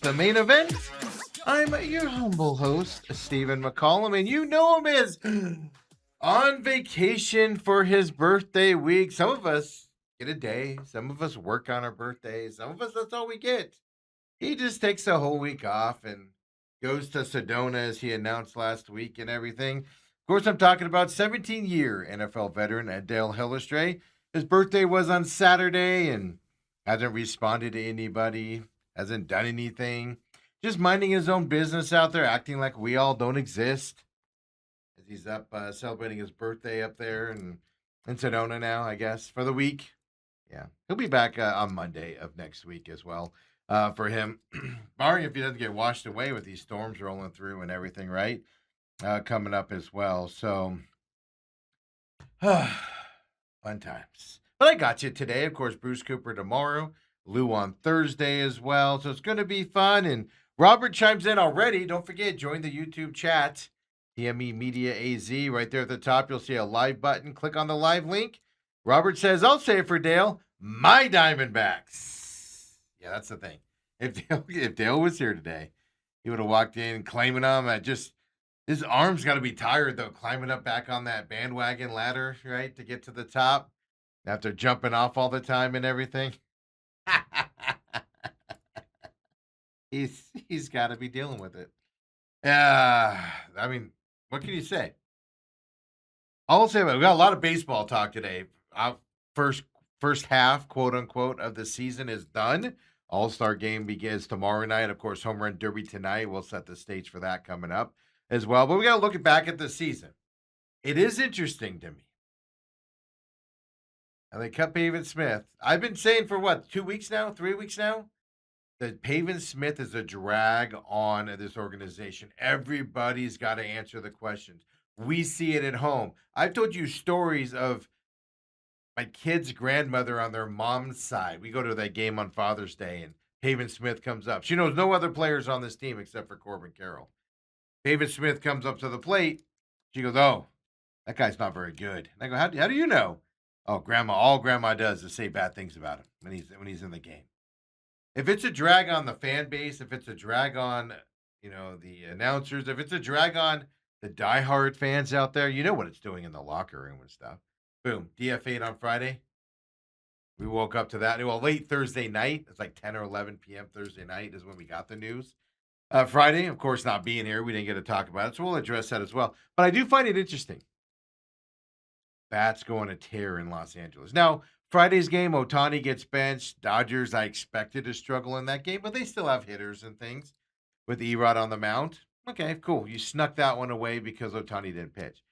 The Main Event. I'm your humble host, Stephen McCollum, and you know him as on vacation for his birthday week. Some of us get a day, some of us work on our birthdays, some of us, that's all we get. He just takes a whole week off and goes to Sedona, as he announced last week and everything. Of course, I'm talking about 17-year NFL veteran Dale Hillestray. His birthday was on Saturday and hasn't responded to anybody, hasn't done anything. Just minding his own business out there, acting like we all don't exist. As he's up celebrating his birthday up there in Sedona now, I guess, for the week. Yeah, he'll be back on Monday of next week as well for him, barring if he doesn't get washed away with these storms rolling through and everything, right? Coming up as well. So, fun times. But I got you today. Of course, Bruce Cooper tomorrow, Lou on Thursday as well. So it's going to be fun. And Robert chimes in already. Don't forget, join the YouTube chat. TME Media AZ right there at the top. You'll see a live button. Click on the live link. Robert says, I'll say it for Dale, my Diamondbacks. Yeah, that's the thing. If Dale was here today, he would have walked in claiming them. His arms got to be tired, though, climbing up back on that bandwagon ladder, right, to get to the top after jumping off all the time and everything. He's got to be dealing with it. I mean, what can you say? I'll say we got a lot of baseball talk today. First first half, quote unquote, of the season is done. All-Star game begins tomorrow night. Of course, Home Run Derby tonight. We'll set the stage for that coming up as well. But we got to look back at the season. It is interesting to me. And they cut Pavin Smith. I've been saying for what, 2 weeks now, 3 weeks now, that Pavin Smith is a drag on this organization. Everybody's got to answer the questions. We see it at home. I've told you stories of my kid's grandmother on their mom's side. We go to that game on Father's Day, and Pavin Smith comes up. She knows no other players on this team except for Corbin Carroll. Pavin Smith comes up to the plate. She goes, "Oh, that guy's not very good." And I go, "How do you know?" "Oh, Grandma. All Grandma does is say bad things about him when he's in the game." If it's a drag on the fan base, if it's a drag on, the announcers, if it's a drag on the diehard fans out there, you know what it's doing in the locker room and stuff. Boom, DFA'd on Friday. We woke up to that. Well, late Thursday night. It's like 10 or 11 p.m. Thursday night is when we got the news. Friday, of course, not being here, we didn't get to talk about it, so we'll address that as well. But I do find it interesting. Bats going to tear in Los Angeles. Now, Friday's game, Ohtani gets benched. Dodgers, I expected to struggle in that game, but they still have hitters and things with Erod on the mound. Okay, cool. You snuck that one away because Ohtani didn't pitch.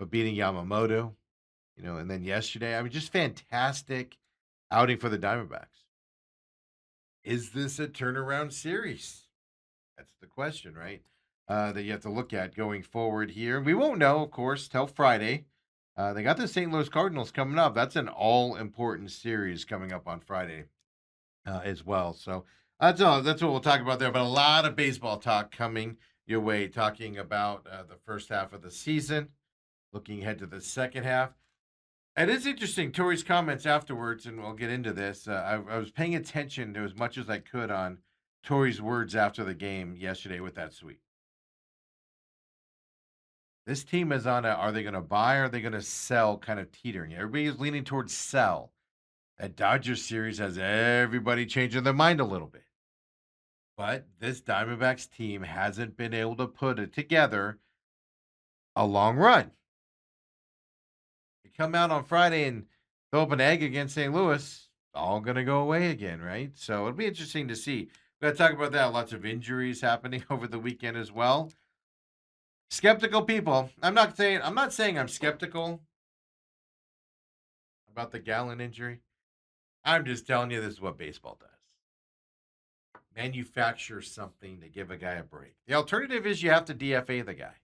But beating Yamamoto, and then yesterday, I mean, just fantastic outing for the Diamondbacks. Is this a turnaround series? That's the question, right? That you have to look at going forward here. We won't know, of course, till Friday. They got the St. Louis Cardinals coming up. That's an all-important series coming up on Friday as well. So that's all. That's what we'll talk about there. But a lot of baseball talk coming your way, talking about the first half of the season, looking ahead to the second half. It is interesting, Tori's comments afterwards, and we'll get into this. I was paying attention to as much as I could on Tori's words after the game yesterday with that sweep. This team is on a are they going to buy or are they going to sell kind of teetering. Everybody is leaning towards sell. That Dodgers series has everybody changing their mind a little bit. But this Diamondbacks team hasn't been able to put it together a long run. You come out on Friday and throw up an egg against St. Louis, all going to go away again, right? So it'll be interesting to see. We're going to talk about that. Lots of injuries happening over the weekend as well. Skeptical people. I'm not saying I'm skeptical about the Gallen injury. I'm just telling you this is what baseball does. Manufacture something to give a guy a break. The alternative is you have to DFA the guy.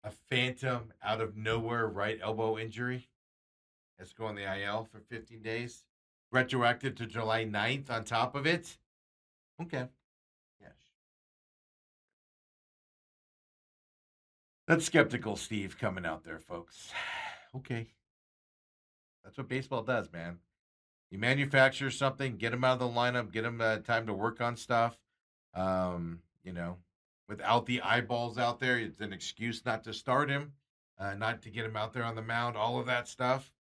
A phantom out of nowhere right elbow injury. Has to go on the IL for 15 days. Retroactive to July 9th on top of it. Okay. Yes. That's skeptical Steve coming out there, folks. Okay. That's what baseball does, man. You manufacture something, get him out of the lineup, get him time to work on stuff. You know, without the eyeballs out there, it's an excuse not to start him, not to get him out there on the mound, all of that stuff.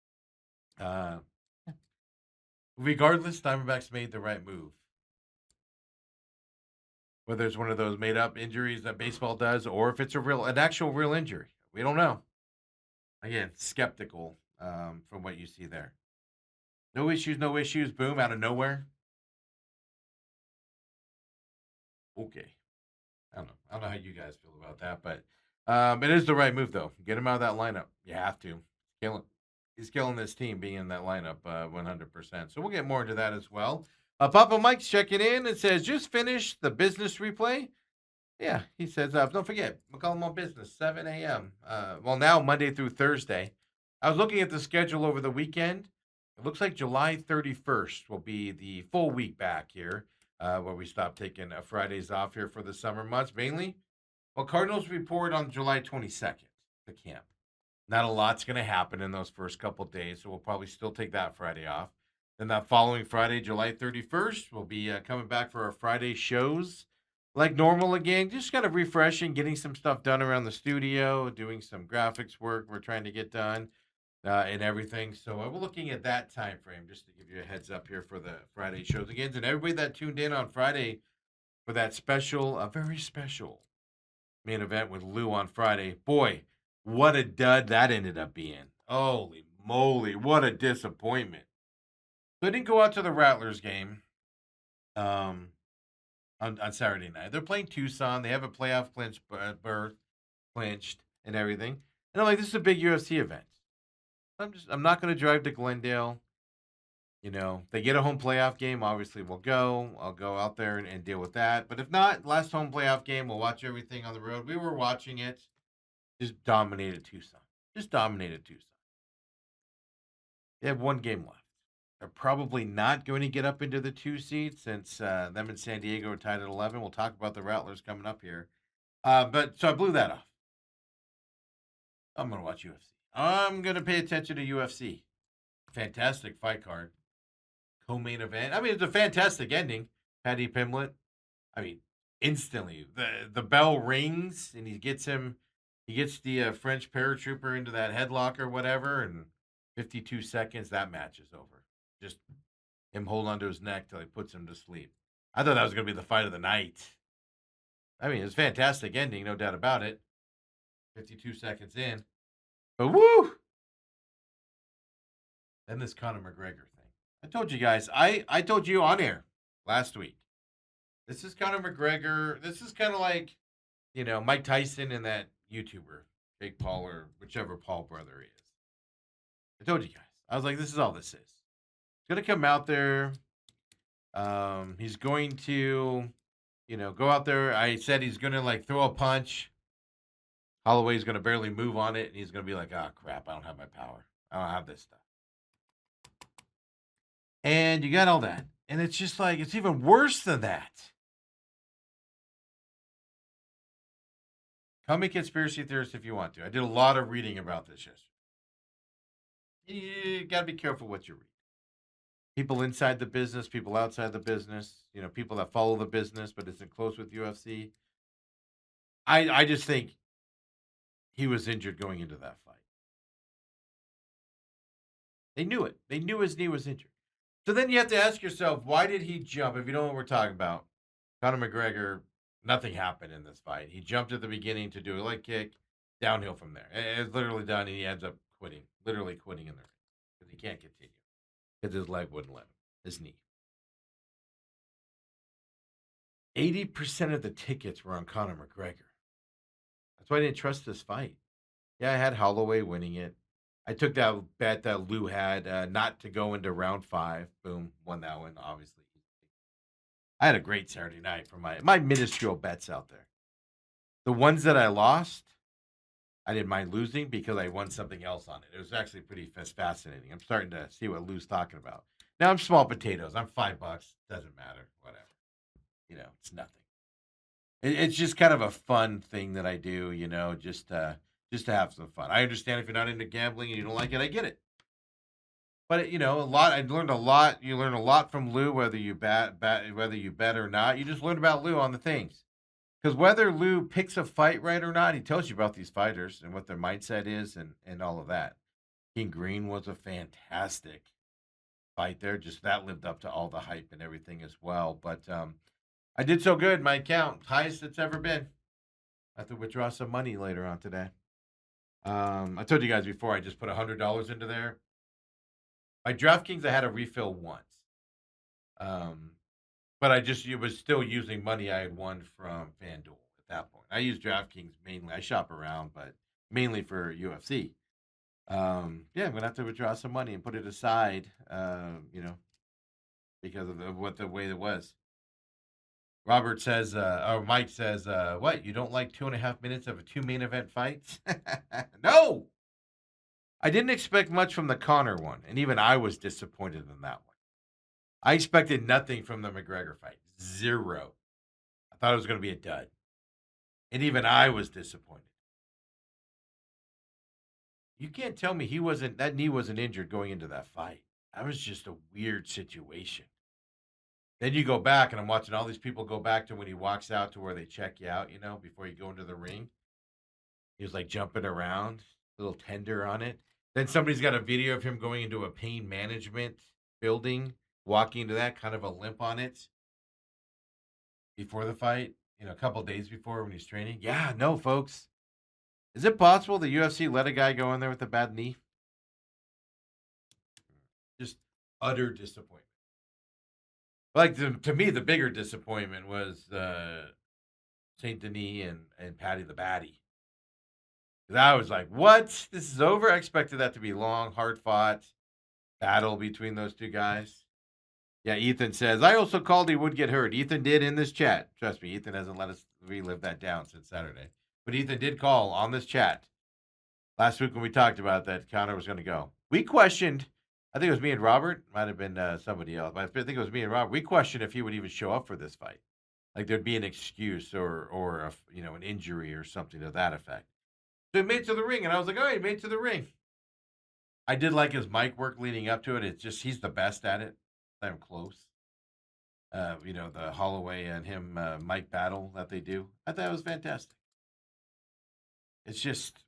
Uh, Regardless, Diamondbacks made the right move. Whether it's one of those made up injuries that baseball does, or if it's an actual real injury, we don't know. Again, skeptical from what you see there. No issues, no issues. Boom, out of nowhere. Okay. I don't know how you guys feel about that, but it is the right move though. Get him out of that lineup. You have to. Killing. He's killing this team being in that lineup 100%. So we'll get more into that as well. Papa Mike's checking in and says, just finished the business replay. Yeah, he says, don't forget, McCollum on business, 7 a.m. Now Monday through Thursday. I was looking at the schedule over the weekend. It looks like July 31st will be the full week back here, where we stop taking Fridays off here for the summer months, mainly. Well, Cardinals report on July 22nd, the camp. Not a lot's going to happen in those first couple days, so we'll probably still take that Friday off. Then that following Friday, July 31st, we'll be coming back for our Friday shows like normal again, just kind of refreshing, getting some stuff done around the studio, doing some graphics work we're trying to get done and everything. So we're looking at that time frame just to give you a heads up here for the Friday shows again. And everybody that tuned in on Friday for that special, a very special main event with Lou on Friday. Boy, what a dud that ended up being. Holy moly, what a disappointment. So I didn't go out to the Rattlers game on Saturday night. They're playing Tucson. They have a playoff berth clinched and everything. And I'm like, this is a big UFC event. I'm not going to drive to Glendale. You know, they get a home playoff game. Obviously, we'll go. I'll go out there and deal with that. But if not, last home playoff game, we'll watch everything on the road. We were watching it. Just dominated Tucson. Just dominated Tucson. They have one game left. They're probably not going to get up into the 2 seed since them and San Diego are tied at 11. We'll talk about the Rattlers coming up here. But so I blew that off. I'm going to watch UFC. I'm going to pay attention to UFC. Fantastic fight card. Co-main event. I mean, it's a fantastic ending. Paddy Pimblett. I mean, instantly the bell rings and he gets the French paratrooper into that headlock or whatever, and 52 seconds that match is over. Just him holding onto his neck till he puts him to sleep. I thought that was going to be the fight of the night. I mean, it's a fantastic ending, no doubt about it. 52 seconds in. But woo! Then this Conor McGregor thing. I told you guys, I told you on air last week. This is Conor McGregor. This is kind of like, Mike Tyson and that YouTuber, Jake Paul, or whichever Paul brother he is. I told you guys. I was like, this is all this is. He's going to come out there. He's going to, go out there. I said he's going to, throw a punch. Holloway's going to barely move on it, and he's going to be like, oh, crap, I don't have my power. I don't have this stuff. And you got all that. And it's just like, it's even worse than that. Call me conspiracy theorist if you want to. I did a lot of reading about this yesterday. You got to be careful what you read. People inside the business, people outside the business, people that follow the business but isn't close with UFC. I just think he was injured going into that fight. They knew it. They knew his knee was injured. So then you have to ask yourself, why did he jump? If you know what we're talking about, Conor McGregor, nothing happened in this fight. He jumped at the beginning to do a leg kick, downhill from there. It's literally done, and he ends up quitting, literally quitting in the ring because he can't continue because his leg wouldn't let him, his knee. 80% of the tickets were on Conor McGregor. That's why I didn't trust this fight. Yeah, I had Holloway winning it. I took that bet that Lou had not to go into round 5. Boom, won that one, obviously. I had a great Saturday night for my minuscule bets out there. The ones that I lost, I didn't mind losing because I won something else on it. It was actually pretty fascinating. I'm starting to see what Lou's talking about. Now I'm small potatoes. I'm $5. Doesn't matter. Whatever. It's nothing. It's just kind of a fun thing that I do, just to have some fun. I understand if you're not into gambling and you don't like it, I get it. But a lot. I learned a lot. You learn a lot from Lou, whether you whether you bet or not. You just learn about Lou on the things. Because whether Lou picks a fight right or not, he tells you about these fighters and what their mindset is and all of that. King Green was a fantastic fight there. Just that lived up to all the hype and everything as well. But I did so good. My account, highest it's ever been. I have to withdraw some money later on today. I told you guys before, I just put $100 into there. My DraftKings, I had a refill once. Um, but it was still using money I had won from FanDuel at that point. I use DraftKings mainly. I shop around, but mainly for UFC. Yeah, I'm gonna have to withdraw some money and put it aside. Because of the way it was. Robert says, or Mike says, what? You don't like 2.5 minutes of a two main event fights? No, I didn't expect much from the Connor one, and even I was disappointed in that one. I expected nothing from the McGregor fight. Zero. I thought it was going to be a dud. And even I was disappointed. You can't tell me that knee wasn't injured going into that fight. That was just a weird situation. Then you go back, and I'm watching all these people go back to when he walks out to where they check you out, before you go into the ring. He was like jumping around, a little tender on it. Then somebody's got a video of him going into a pain management building, walking into that, kind of a limp on it before the fight, a couple days before when he's training. Yeah, no, folks. Is it possible the UFC let a guy go in there with a bad knee? Just utter disappointment. Like to me, the bigger disappointment was Saint Denis and Patty the Batty. I was like, what? This is over? I expected that to be long, hard fought battle between those two guys. Yeah, Ethan says, I also called he would get hurt. Ethan did in this chat. Trust me, Ethan hasn't let us relive that down since Saturday. But Ethan did call on this chat last week when we talked about that Conor was going to go. We questioned, I think it was me and Robert, might have been somebody else, but I think it was me and Robert. We questioned if he would even show up for this fight. Like there'd be an excuse or an injury or something to that effect. So he made it to the ring, and I was like, oh, he made it to the ring. I did like his mic work leading up to it. It's just, he's the best at it. I'm close. The Holloway and him mic battle that they do. I thought it was fantastic. It's just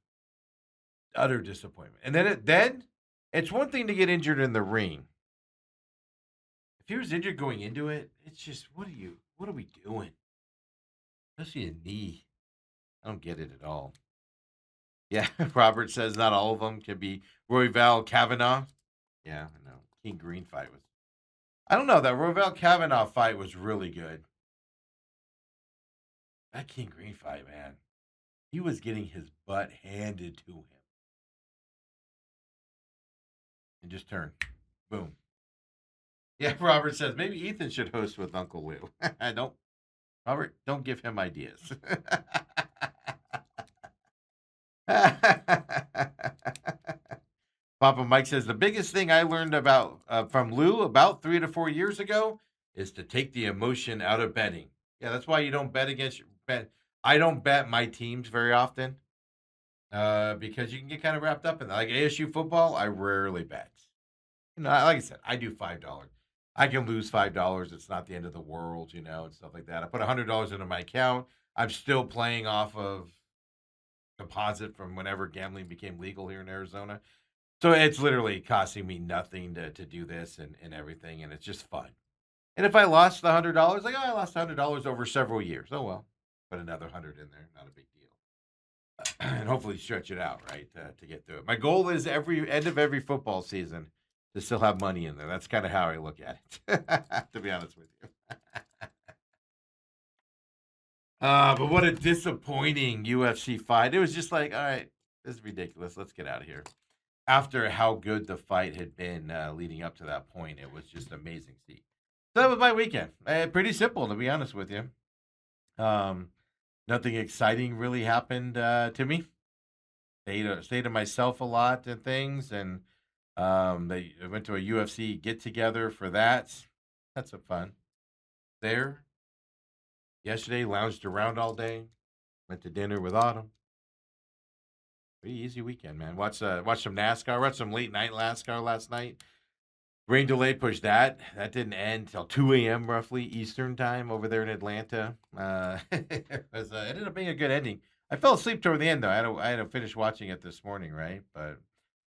utter disappointment. And then it's one thing to get injured in the ring. If he was injured going into it, it's just, what are we doing? Especially a knee. I don't get it at all. Yeah, Robert says not all of them can be Royval Kavanaugh. Yeah, I know. King Green fight was. I don't know. That Royval Kavanaugh fight was really good. That King Green fight, man. He was getting his butt handed to him. And just turn. Boom. Yeah, Robert says maybe Ethan should host with Uncle Lou. Robert, don't give him ideas. Papa Mike says the biggest thing I learned about from Lou about 3 to 4 years ago is to take the emotion out of betting. Yeah, that's why you don't bet against your bet. I don't bet my teams very often because you can get kind of wrapped up in that. Like ASU football, I rarely bet. Like I said, I do $5. I can lose $5. It's not the end of the world, and stuff like that. I put $100 into my account. I'm still playing off of deposit from whenever gambling became legal here in Arizona. So it's literally costing me nothing to do this and everything, and it's just fun. And if I lost the $100, like, I lost $100 over several years. Oh, well, put another 100 in there. Not a big deal. And hopefully stretch it out, right, to get through it. My goal is end of every football season to still have money in there. That's kind of how I look at it, to be honest with you. But what a disappointing UFC fight. It was just like, all right, this is ridiculous. Let's get out of here. After how good the fight had been leading up to that point, it was just amazing to see. So that was my weekend. Pretty simple, to be honest with you. Nothing exciting really happened to me. Stayed to myself a lot and things, and they went to a UFC get together for that. That's some fun. There. Yesterday, lounged around all day. Went to dinner with Autumn. Pretty easy weekend, man. Watched some NASCAR. Watched some late night NASCAR last night. Rain delay pushed that. That didn't end till 2 a.m. roughly Eastern time over there in Atlanta. It ended up being a good ending. I fell asleep toward the end though. I had to finish watching it this morning, right? But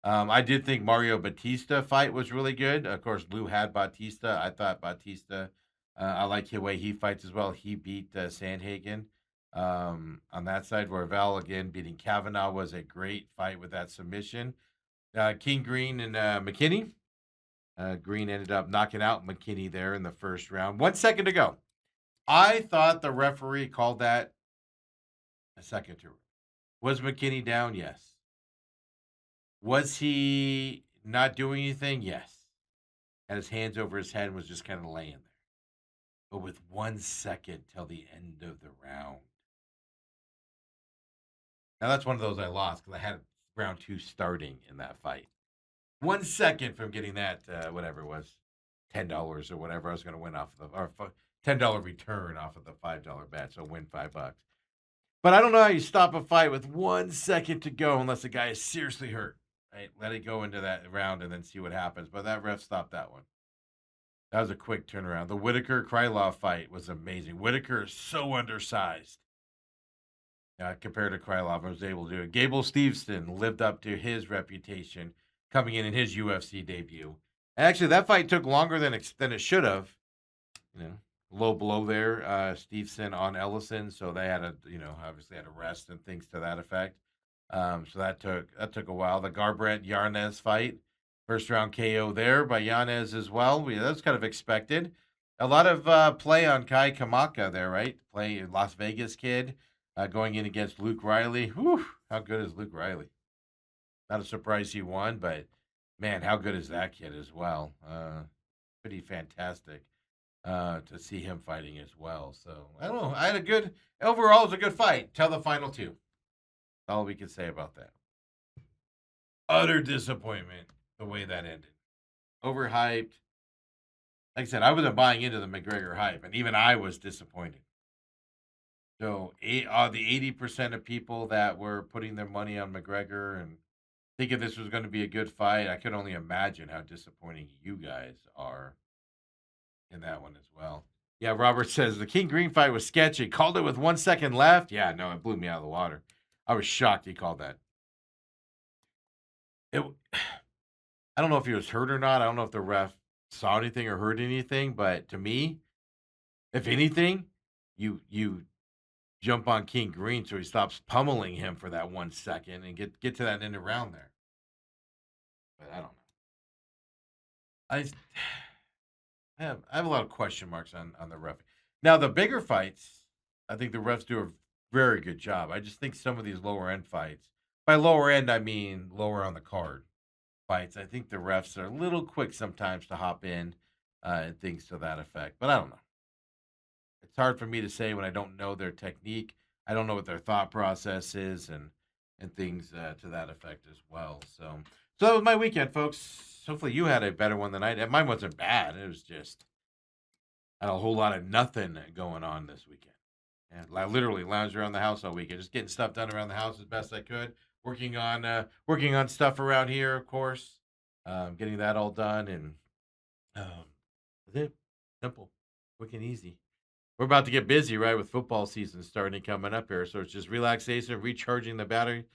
I did think Mario Batista fight was really good. Of course, Lou had Batista. I thought Batista. I like the way he fights as well. He beat Sandhagen on that side. Royval again beating Kavanaugh was a great fight with that submission. King Green and McKinney. Green ended up knocking out McKinney there in the first round. 1 second to go. I thought the referee called that a second to. Was McKinney down? Yes. Was he not doing anything? Yes. Had his hands over his head and was just kind of laying there. But with 1 second till the end of the round. Now that's one of those I lost because I had round two starting in that fight. 1 second from getting that, whatever it was, $10 or whatever I was going to win off of the, or $10 return off of the $5 bet, so win $5. But I don't know how you stop a fight with 1 second to go unless the guy is seriously hurt. Right? Let it go into that round and then see what happens. But that ref stopped that one. That was a quick turnaround. The Whitaker Krylov fight was amazing. Whitaker is so undersized compared to Krylov. I was able to do it. Gable Stevenson lived up to his reputation coming in his UFC debut. Actually, that fight took longer than it should have. Low blow there, Stevenson on Ellison, so they had to, obviously had to rest and things to that effect. So that took a while. The Garbrandt Yanez fight, first round KO there by Yanez as well. That was kind of expected. A lot of play on Kai Kamaka there, right? Play Las Vegas kid going in against Luke Riley. Whew, how good is Luke Riley? Not a surprise he won, but man, how good is that kid as well? Pretty fantastic to see him fighting as well. So I don't know. I had overall, it was a good fight. Tell the final two. That's all we can say about that. Utter disappointment the way that ended. Overhyped. Like I said, I wasn't buying into the McGregor hype, and even I was disappointed. So the 80% of people that were putting their money on McGregor and thinking this was going to be a good fight, I could only imagine how disappointing you guys are in that one as well. Yeah, Robert says the King Green fight was sketchy. Called it with 1 second left. Yeah, no, it blew me out of the water. I was shocked he called that. I don't know if he was hurt or not. I don't know if the ref saw anything or heard anything, but to me, if anything, you jump on King Green so he stops pummeling him for that 1 second and get to that end of round there. But I don't know. I have a lot of question marks on the ref. Now the bigger fights, I think the refs do a very good job. I just think some of these lower end fights, by lower end I mean lower on the card fights, I think the refs are a little quick sometimes to hop in and things to that effect. But I don't know. It's hard for me to say when I don't know their technique. I don't know what their thought process is and things to that effect as well. So that was my weekend, folks. Hopefully you had a better one than I did. Mine wasn't bad. It was just I had a whole lot of nothing going on this weekend. And I literally lounged around the house all weekend, just getting stuff done around the house as best I could. Working on stuff around here, of course. Getting that all done and that's it. Simple, quick and easy. We're about to get busy, right, with football season starting coming up here. So it's just relaxation, recharging the battery.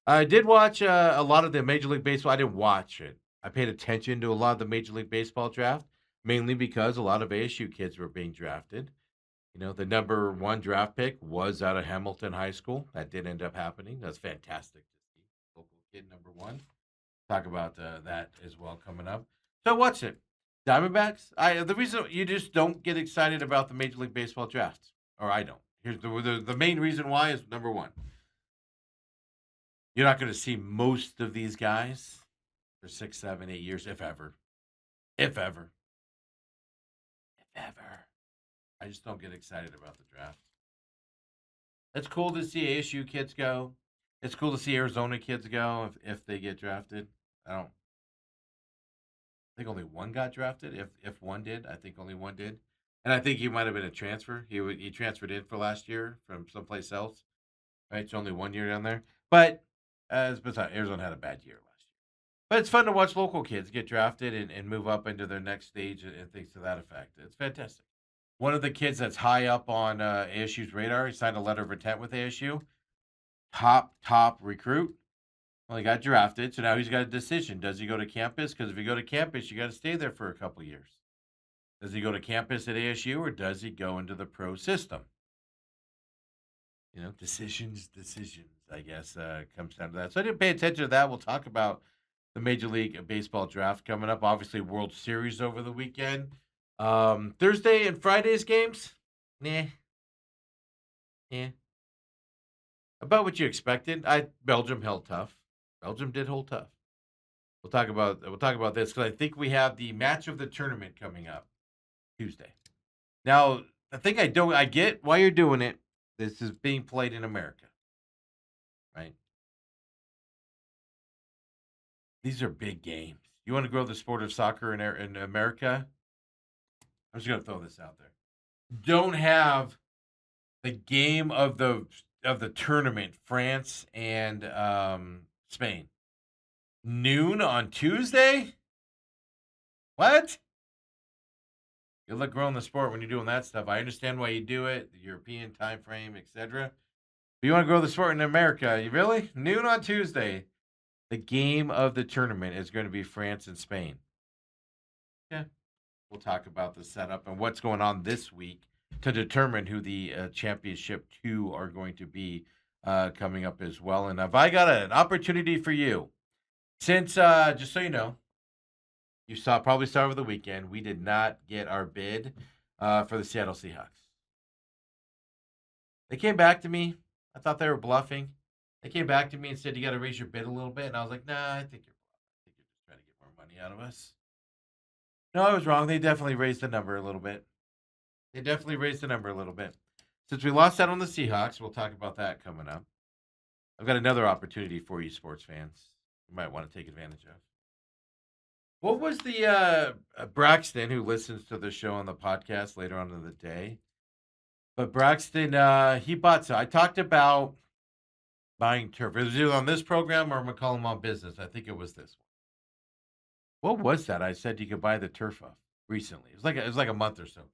I did watch a lot of the Major League Baseball. I didn't watch it. I paid attention to a lot of the Major League Baseball draft, mainly because a lot of ASU kids were being drafted. The number one draft pick was out of Hamilton High School. That did end up happening. That's fantastic to see. Local kid number one. Talk about that as well coming up. So what's it? Diamondbacks? The reason you just don't get excited about the Major League Baseball drafts, or I don't. Here's the main reason why is number one. You're not going to see most of these guys for 6, 7, 8 years, if ever. If ever. If ever. I just don't get excited about the draft. It's cool to see ASU kids go. It's cool to see Arizona kids go if they get drafted. I think only one got drafted. If one did, I think only one did. And I think he might have been a transfer. He transferred in for last year from someplace else. Right, it's only 1 year down there. But as besides, Arizona had a bad year last year. But it's fun to watch local kids get drafted and move up into their next stage and things to that effect. It's fantastic. One of the kids that's high up on ASU's radar, he signed a letter of intent with ASU. Top recruit. Well, he got drafted, so now he's got a decision. Does he go to campus? Because if you go to campus, you got to stay there for a couple years. Does he go to campus at ASU or does he go into the pro system? Decisions, I guess, comes down to that. So I didn't pay attention to that. We'll talk about the Major League Baseball draft coming up. Obviously, World Series over the weekend. Thursday and Friday's games? Nah. Yeah. About what you expected. Belgium held tough. Belgium did hold tough. We'll talk about this because I think we have the match of the tournament coming up Tuesday. Now, the thing I get why you're doing it. This is being played in America, right? These are big games. You want to grow the sport of soccer in America? I'm just going to throw this out there. Don't have the game of the tournament, France and Spain, noon on Tuesday. What? Good luck growing the sport when you're doing that stuff. I understand why you do it, the European time frame, etc. But you want to grow the sport in America? You really? Noon on Tuesday. The game of the tournament is going to be France and Spain. Yeah. We'll talk about the setup and what's going on this week to determine who the championship 2 are going to be coming up as well. And have I got an opportunity for you? Since, just so you know, you probably saw over the weekend, we did not get our bid for the Seattle Seahawks. They came back to me. I thought they were bluffing. They came back to me and said, you got to raise your bid a little bit. And I was like, nah, I think you're bluffing. I think you're just trying to get more money out of us. No, I was wrong. They definitely raised the number a little bit. Since we lost out on the Seahawks, we'll talk about that coming up. I've got another opportunity for you, sports fans. You might want to take advantage of. What was the Braxton, who listens to the show on the podcast later on in the day? But Braxton, he bought some. I talked about buying turf. It was either on this program or McCollum on Business. I think it was this one. What was that? I said you could buy the turf off recently. It was like a month or so ago.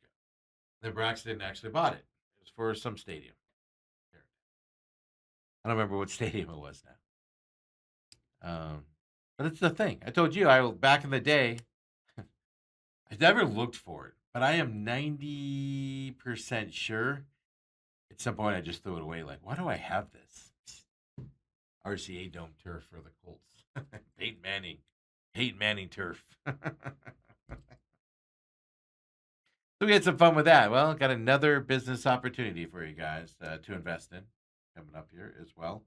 Then Braxton actually bought it. It was for some stadium. I don't remember what stadium it was now. But it's the thing. I told you, back in the day, I never looked for it, but I am 90% sure at some point I just threw it away. Like, why do I have this? RCA Dome turf for the Colts. Peyton Manning turf. So we had some fun with that. Well, got another business opportunity for you guys to invest in coming up here as well.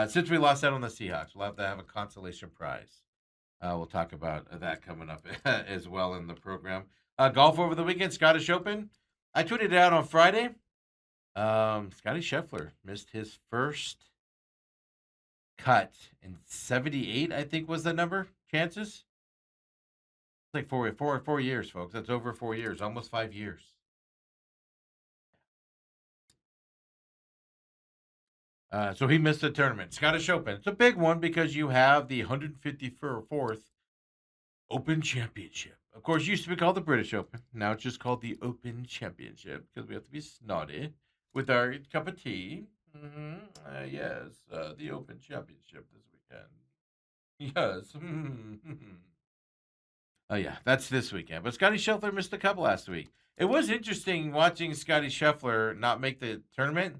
Since we lost out on the Seahawks, we'll have to have a consolation prize. We'll talk about that coming up as well in the program. Golf over the weekend, Scottish Open. I tweeted it out on Friday. Scotty Scheffler missed his first cut in 78, I think was the number. Chances? It's like 4 years, folks. That's over 4 years, almost 5 years. So he missed the tournament. Scottish Open. It's a big one because you have the 154th Open Championship. Of course, it used to be called the British Open. Now it's just called the Open Championship because we have to be snotty with our cup of tea. Yes, the Open Championship this weekend. Yes. Oh, yeah, that's this weekend. But Scotty Scheffler missed a couple last week. It was interesting watching Scotty Scheffler not make the tournament.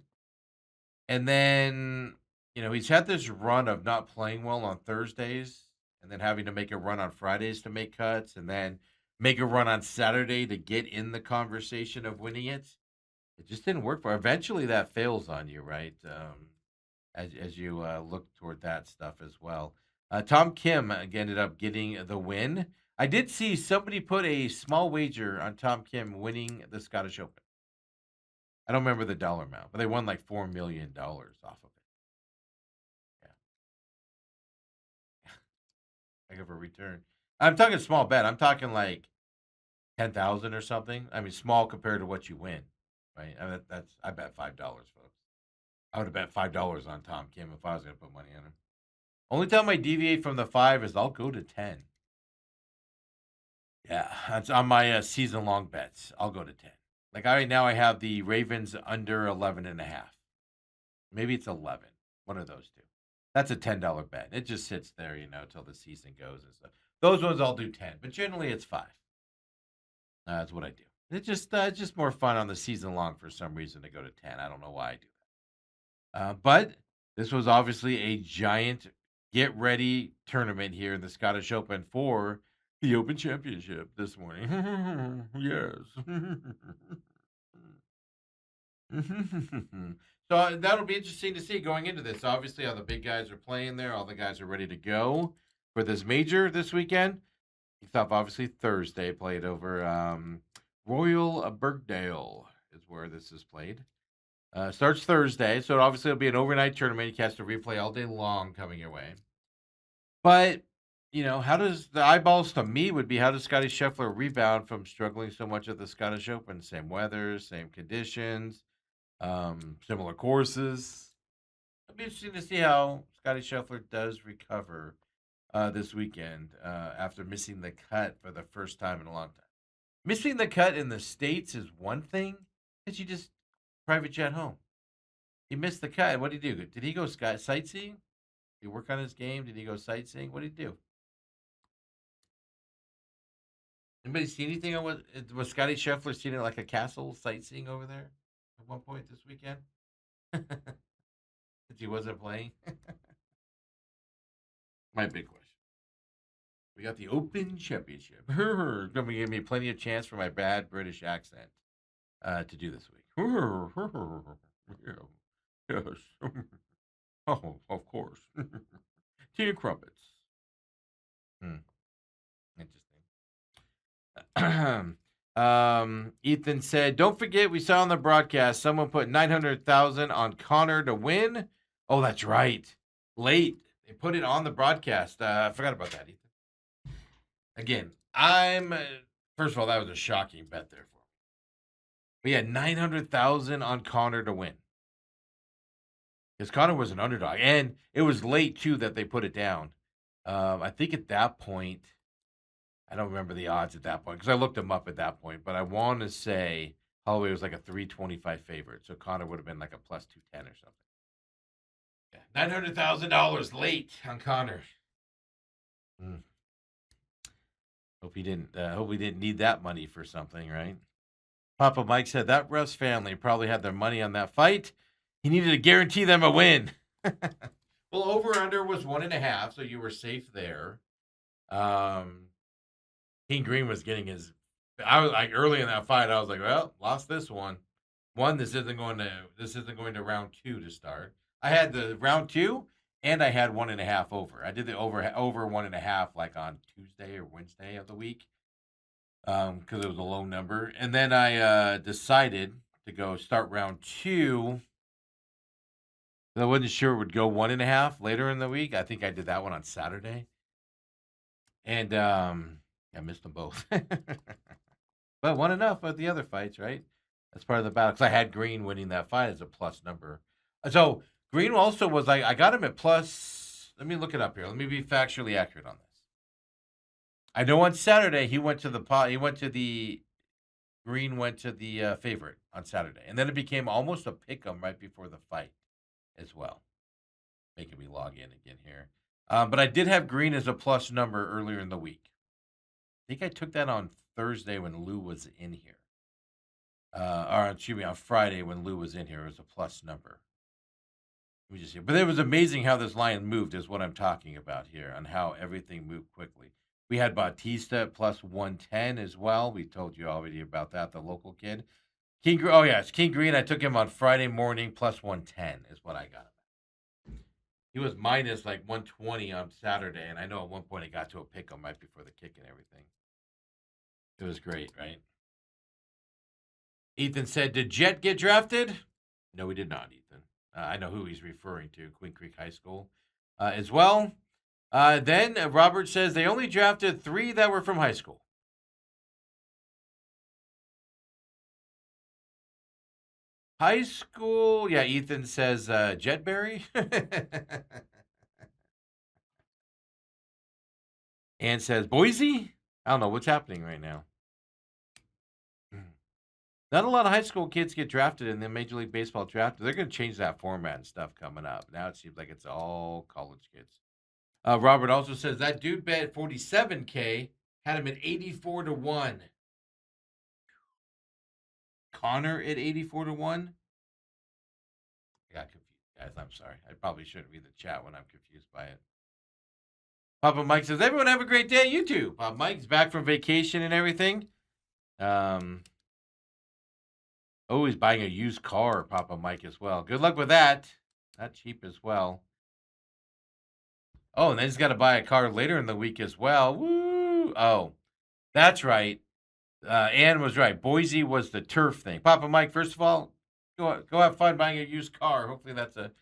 And then, he's had this run of not playing well on Thursdays and then having to make a run on Fridays to make cuts and then make a run on Saturday to get in the conversation of winning it. It just didn't work for him. Eventually that fails on you, right? As you look toward that stuff as well. Tom Kim ended up getting the win. I did see somebody put a small wager on Tom Kim winning the Scottish Open. I don't remember the dollar amount, but they won like $4 million off of it. Yeah. Heck of a return. I'm talking small bet. I'm talking like 10,000 or something. I mean, small compared to what you win, right? I bet $5, folks. I would have bet $5 on Tom Kim if I was going to put money on him. Only time I deviate from the 5 is I'll go to 10. Yeah, that's on my season long bets. I'll go to 10. Like right now, I have the Ravens under 11.5. Maybe it's 11. One of those two. That's a $10 bet. It just sits there, till the season goes and stuff. Those ones I'll do 10, but generally it's 5. That's what I do. It's just more fun on the season long for some reason to go to 10. I don't know why I do that. But this was obviously a giant get ready tournament here in the Scottish Open for the Open Championship this morning. Yes. So that'll be interesting to see going into this. Obviously, all the big guys are playing there. All the guys are ready to go for this major this weekend. Kicks off obviously Thursday. Played over Royal Birkdale is where this is played. Starts Thursday, so obviously it'll be an overnight tournament. You catch the replay all day long coming your way. But how does the eyeballs to me would be how does Scotty Scheffler rebound from struggling so much at the Scottish Open? Same weather, same conditions, similar courses. It'll be interesting to see how Scotty Scheffler does recover this weekend after missing the cut for the first time in a long time. Missing the cut in the States is one thing, because you just private jet home. He missed the cut. What did he do? Did he go sightseeing? Did he work on his game? Did he go sightseeing? What did he do? Anybody see anything on was Scotty Scheffler seen it like a castle sightseeing over there at one point this weekend? Since he wasn't playing? My big question. We got the Open Championship. Going to give me plenty of chance for my bad British accent to do this week. Yes. Oh, of course. Tea and crumpets. Interesting. Ethan said, "Don't forget, we saw on the broadcast someone put 900,000 on Connor to win." Oh, that's right. Late, they put it on the broadcast. I forgot about that, Ethan. Again, first of all, that was a shocking bet there for me. We had 900,000 on Connor to win. Because Connor was an underdog. And it was late, too, that they put it down. I think at that point, I don't remember the odds at that point because I looked them up at that point, but I want to say Holloway was like a 325 favorite. So Connor would have been like a plus 210 or something. Yeah. $900,000 late on Connor. Hope he didn't need that money for something, right? Papa Mike said that ref's family probably had their money on that fight. He needed to guarantee them a win. Well, over under was 1.5, so you were safe there. King Green was getting I was like early in that fight. I was like, well, lost this one. This isn't going to round 2 to start. I had the round 2 and I had 1.5 over. I did the over 1.5 like on Tuesday or Wednesday of the week because it was a low number. And then I decided to go start round 2. I wasn't sure it would go 1.5 later in the week. I think I did that one on Saturday. And I missed them both. But won enough of the other fights, right? That's part of the battle. Because I had Green winning that fight as a plus number. So Green also was like, I got him at plus. Let me look it up here. Let me be factually accurate on this. I know on Saturday Green went to the favorite on Saturday. And then it became almost a pick 'em right before the fight as well. Making me log in again here. But I did have Green as a plus number earlier in the week. I think I took that on Thursday when Lou was in here. Or excuse me, on Friday when Lou was in here. It was a plus number. Let me just see. But it was amazing how this line moved is what I'm talking about here, on how everything moved quickly. We had Bautista at plus 110 as well. We told you already about that, the local kid. It's King Green. I took him on Friday morning, plus 110 is what I got him. He was minus like 120 on Saturday, and I know at one point he got to a pick 'em right before the kick and everything. It was great, right? Ethan said, "Did Jet get drafted?" No, he did not, Ethan. I know who he's referring to, Queen Creek High School as well. Then Robert says they only drafted 3 that were from high school. High school, yeah, Ethan says Jetberry. And says, Boise? I don't know what's happening right now. Not a lot of high school kids get drafted in the Major League Baseball draft. They're going to change that format and stuff coming up. Now it seems like it's all college kids. Robert also says that dude bet 47K, had him at 84 to 1. Connor at 84 to 1. I got confused, guys. I'm sorry. I probably shouldn't read the chat when I'm confused by it. Papa Mike says, everyone have a great day. You too. Papa Mike's back from vacation and everything. Oh, he's buying a used car, Papa Mike, as well. Good luck with that. Not cheap as well. Oh, and then he's got to buy a car later in the week as well. Woo! Oh, that's right. Ann was right. Boise was the turf thing. Papa Mike, first of all, go have fun buying a used car. Hopefully that's a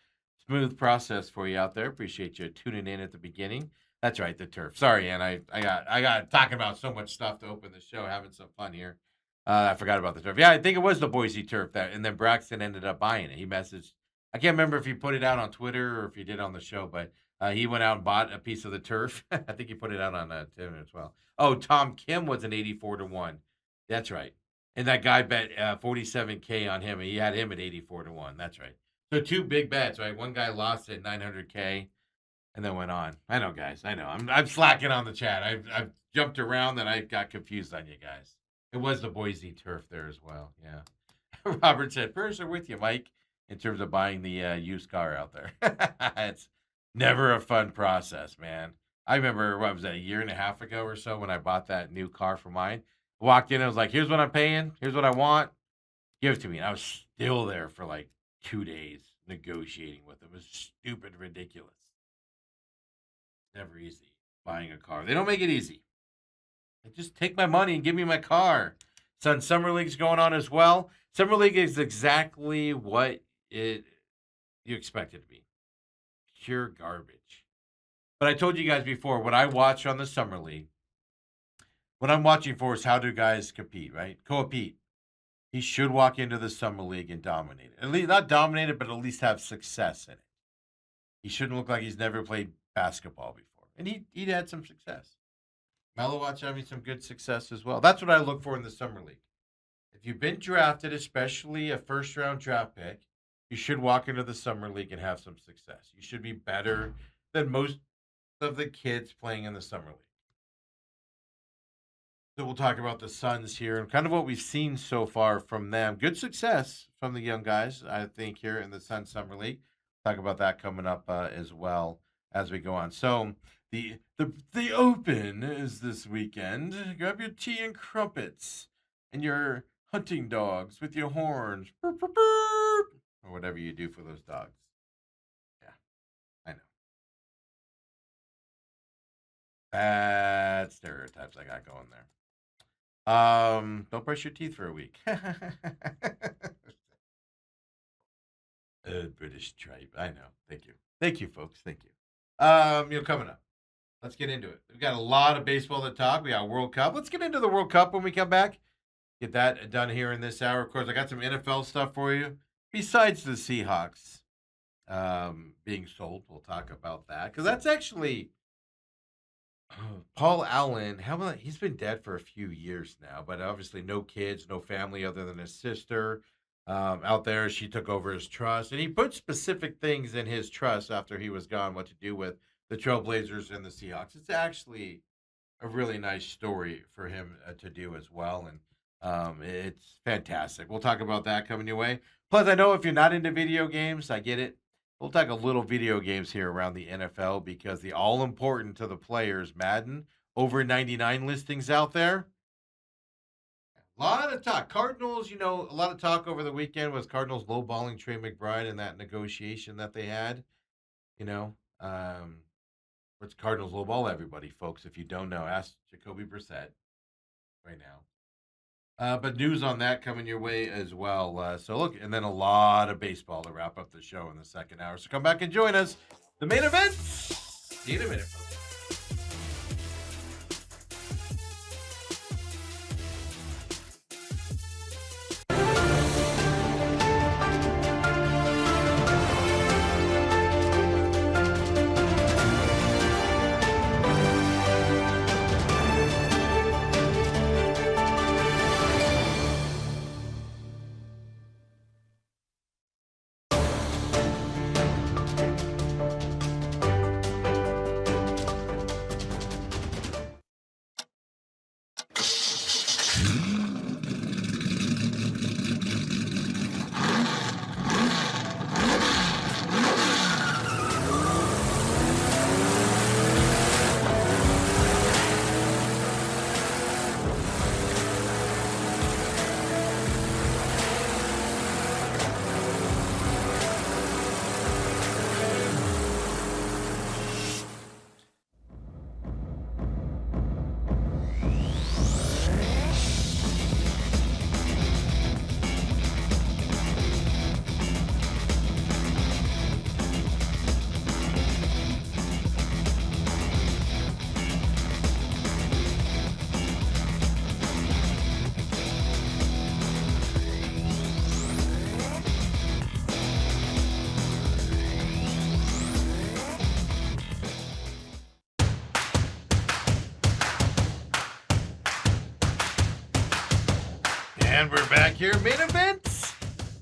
smooth process for you out there. Appreciate you tuning in at the beginning. That's right, the turf. Sorry, Ann. I got talking about so much stuff to open the show, having some fun here. I forgot about the turf. Yeah, I think it was the Boise turf and then Braxton ended up buying it. He messaged. I can't remember if he put it out on Twitter or if he did on the show, but he went out and bought a piece of the turf. I think he put it out on Twitter as well. Oh, Tom Kim was an 84 to 1. That's right. And that guy bet 47K on him. And he had him at 84 to 1. That's right. So 2 big bets, right? One guy lost at 900K and then went on. I know, guys. I know. I'm slacking on the chat. I've jumped around and I got confused on you guys. It was the Boise turf there as well. Yeah. Robert said, prayers are with you, Mike, in terms of buying the used car out there. It's never a fun process, man. I remember, what was that, a year and a half ago or so when I bought that new car for mine. Walked in, I was like, here's what I'm paying. Here's what I want. Give it to me. And I was still there for like 2 days negotiating with them. It was stupid, ridiculous. Never easy buying a car. They don't make it easy. Just take my money and give me my car. Son, Summer League's going on as well. Summer League is exactly what you expect it to be. Pure garbage. But I told you guys before, what I watch on the Summer League, what I'm watching for is how do guys compete, right? Co-compete. He should walk into the Summer League and dominate it. At least not dominate it, but at least have success in it. He shouldn't look like he's never played basketball before. And he'd had some success. Melowatch having some good success as well. That's what I look for in the Summer League. If you've been drafted, especially a first-round draft pick, you should walk into the Summer League and have some success. You should be better than most of the kids playing in the Summer League. So we'll talk about the Suns here and kind of what we've seen so far from them. Good success from the young guys, I think, here in the Sun Summer League. Talk about that coming up as well as we go on. So the Open is this weekend. Grab your tea and crumpets and your hunting dogs with your horns, burp, burp, burp, or whatever you do for those dogs. Yeah, I know. Bad stereotypes I got going there. Don't brush your teeth for a week. British tripe. I know. Thank you. Thank you, folks. Thank you. Coming up. Let's get into it. We've got a lot of baseball to talk. We got World Cup. Let's get into the World Cup when we come back. Get that done here in this hour. Of course, I got some NFL stuff for you. Besides the Seahawks being sold, we'll talk about that. Because that's actually Paul Allen. He's been dead for a few years now, but obviously no kids, no family other than his sister out there. She took over his trust, and he put specific things in his trust after he was gone, what to do with the Trailblazers and the Seahawks. It's actually a really nice story for him to do as well, and it's fantastic. We'll talk about that coming your way. Plus, I know if you're not into video games, I get it. We'll talk a little video games here around the NFL because the all-important to the players, Madden, over 99 listings out there. A lot of talk. Cardinals, a lot of talk over the weekend was Cardinals lowballing Trey McBride in that negotiation that they had. It's Cardinals lowball everybody, folks. If you don't know, ask Jacoby Brissett right now. But news on that coming your way as well. So look, and then a lot of baseball to wrap up the show in the second hour. So come back and join us. The main event. See you in a minute, folks. And we're back here, main events.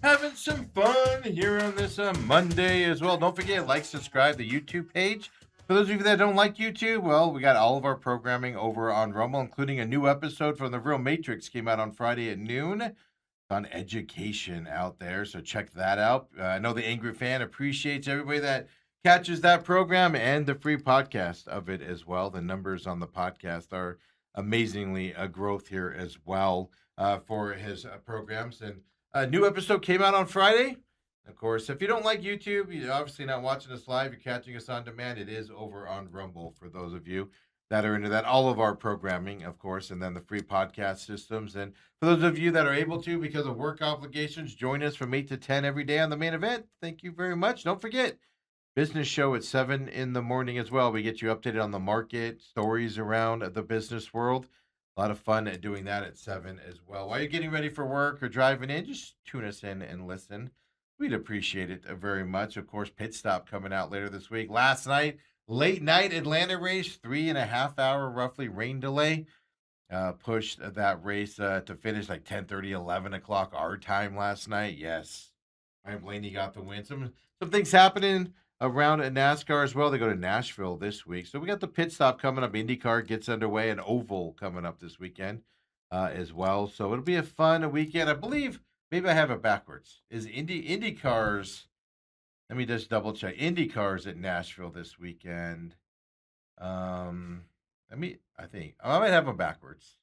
Having some fun here on this Monday as well. Don't forget, like, subscribe the YouTube page. For those of you that don't like YouTube, well, we got all of our programming over on Rumble, including a new episode from The Real Matrix came out on Friday at noon. It's on education out there, so check that out. I know the Angry Fan appreciates everybody that catches that program and the free podcast of it as well. The numbers on the podcast are amazingly a growth here as well for his programs. And a new episode came out on Friday. Of course, if you don't like YouTube, you're obviously not watching us live, you're catching us on demand. It is over on Rumble for those of you that are into that. All of our programming, of course, and then the free podcast systems. And for those of you that are able to, because of work obligations, join us from 8 to 10 every day on the main event. Thank you very much. Don't forget, business show at 7 in the morning as well. We get you updated on the market, stories around the business world. A lot of fun at doing that at 7 as well. While you're getting ready for work or driving in, just tune us in and listen. We'd appreciate it very much. Of course, Pit Stop coming out later this week. Last night, late night Atlanta race, 3.5 hour roughly rain delay. Pushed that race to finish like 10:30, 11 o'clock our time last night. Yes, Ryan Blaney got the win. Some things happening around at NASCAR as well. They go to Nashville this week. So we got the Pit Stop coming up. IndyCar gets underway, and Oval coming up this weekend as well. So it'll be a fun weekend. I believe maybe I have it backwards. Is IndyCars, let me just double check. IndyCars at Nashville this weekend. I think I might have them backwards.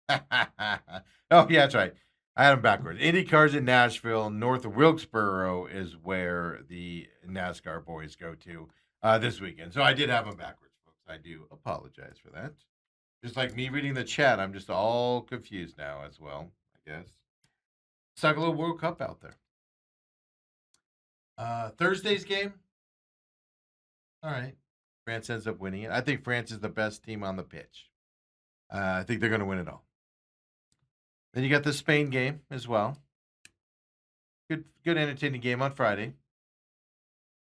Oh, yeah, that's right. I had them backwards. IndyCars in Nashville, north of Wilkesboro is where the NASCAR boys go to this weekend. So I did have them backwards, folks. I do apologize for that. Just like me reading the chat, I'm just all confused now as well, I guess. Let's talk a little World Cup out there. Thursday's game. All right. France ends up winning it. I think France is the best team on the pitch. I think they're going to win it all. Then you got the Spain game as well. Good entertaining game on Friday.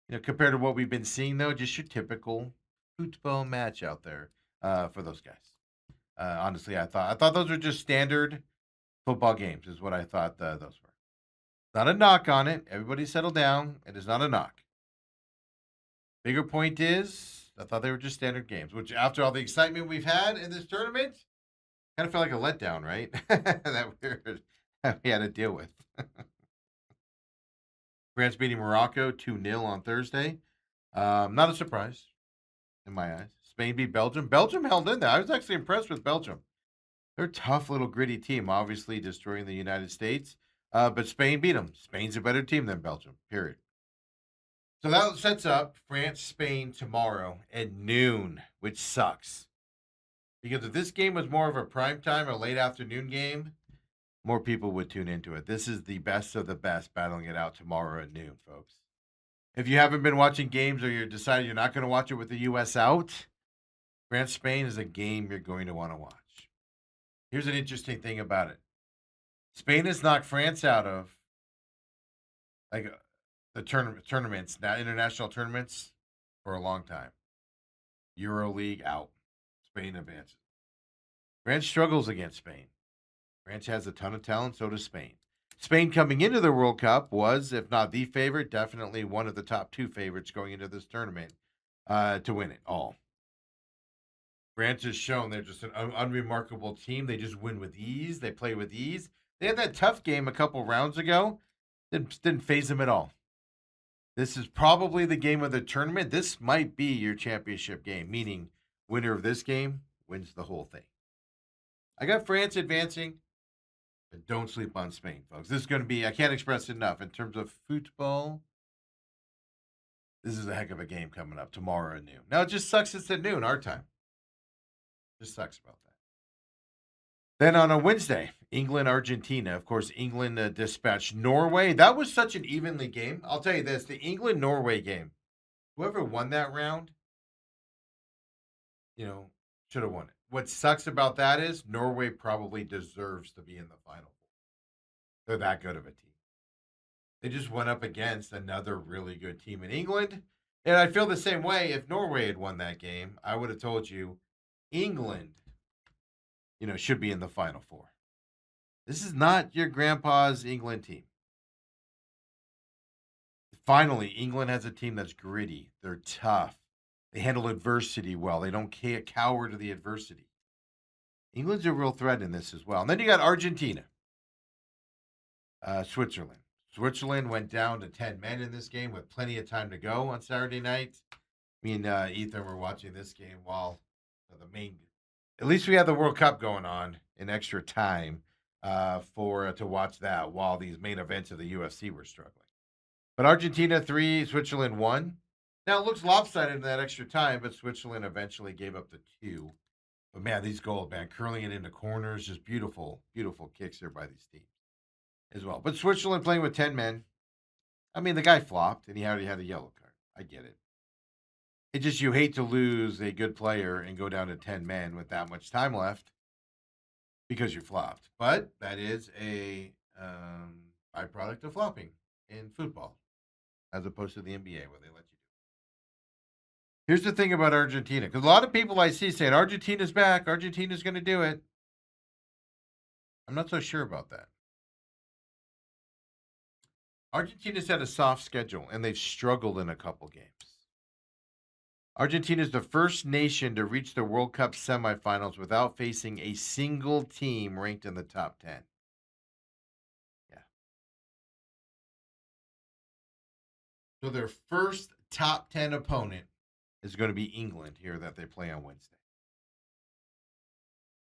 You know, compared to what we've been seeing, though, just your typical football match out there for those guys. Honestly, I thought those were just standard football games, is what I thought those were. Not a knock on it. Everybody settle down. It is not a knock. Bigger point is, I thought they were just standard games, which after all the excitement we've had in this tournament, kind of felt like a letdown, right? that we had to deal with. France beating Morocco 2-0 on Thursday. Not a surprise in my eyes. Spain beat Belgium. Belgium held in there. I was actually impressed with Belgium. They're a tough little gritty team, obviously destroying the United States. But Spain beat them. Spain's a better team than Belgium, period. So that sets up France-Spain tomorrow at noon, which sucks. Because if this game was more of a primetime or late afternoon game, more people would tune into it. This is the best of the best battling it out tomorrow at noon, folks. If you haven't been watching games or you're deciding you're not going to watch it with the U.S. out, France-Spain is a game you're going to want to watch. Here's an interesting thing about it. Spain has knocked France out of the tournaments, not international tournaments, for a long time. EuroLeague out. Spain advances. France struggles against Spain. France has a ton of talent, so does Spain. Spain coming into the World Cup was, if not the favorite, definitely one of the top two favorites going into this tournament to win it all. France has shown they're just an unremarkable team. They just win with ease. They play with ease. They had that tough game a couple rounds ago. Didn't phase them at all. This is probably the game of the tournament. This might be your championship game, meaning winner of this game wins the whole thing. I got France advancing, but don't sleep on Spain, folks. This is going to be, I can't express it enough. In terms of football, this is a heck of a game coming up tomorrow at noon. Now, it just sucks it's at noon, our time. Just sucks about that. Then on a Wednesday, England, Argentina. Of course, England dispatched Norway. That was such an evenly game. I'll tell you this, the England-Norway game, whoever won that round, should have won it. What sucks about that is Norway probably deserves to be in the final. They're that good of a team. They just went up against another really good team in England. And I feel the same way. If Norway had won that game, I would have told you England, should be in the Final Four. This is not your grandpa's England team. Finally, England has a team that's gritty. They're tough. They handle adversity well. They don't cower to the adversity. England's a real threat in this as well. And then you got Argentina, Switzerland. Switzerland went down to 10 men in this game with plenty of time to go on Saturday night. Me and Ethan were watching this game while at least we had the World Cup going on in extra time to watch that while these main events of the UFC were struggling. But Argentina 3, Switzerland 1. Now it looks lopsided in that extra time, but Switzerland eventually gave up the 2. But man, these goals, man, curling it into corners, just beautiful, beautiful kicks there by these teams as well. But Switzerland playing with 10 men. I mean, the guy flopped and he already had a yellow card. I get it. It just, you hate to lose a good player and go down to 10 men with that much time left because you flopped. But that is a byproduct of flopping in football as opposed to the NBA where they let you do it. Here's the thing about Argentina, because a lot of people I see saying Argentina's back, Argentina's going to do it. I'm not so sure about that. Argentina's had a soft schedule, and they've struggled in a couple games. Argentina is the first nation to reach the World Cup semifinals without facing a single team ranked in the top 10. Yeah. So their first top 10 opponent is going to be England here that they play on Wednesday.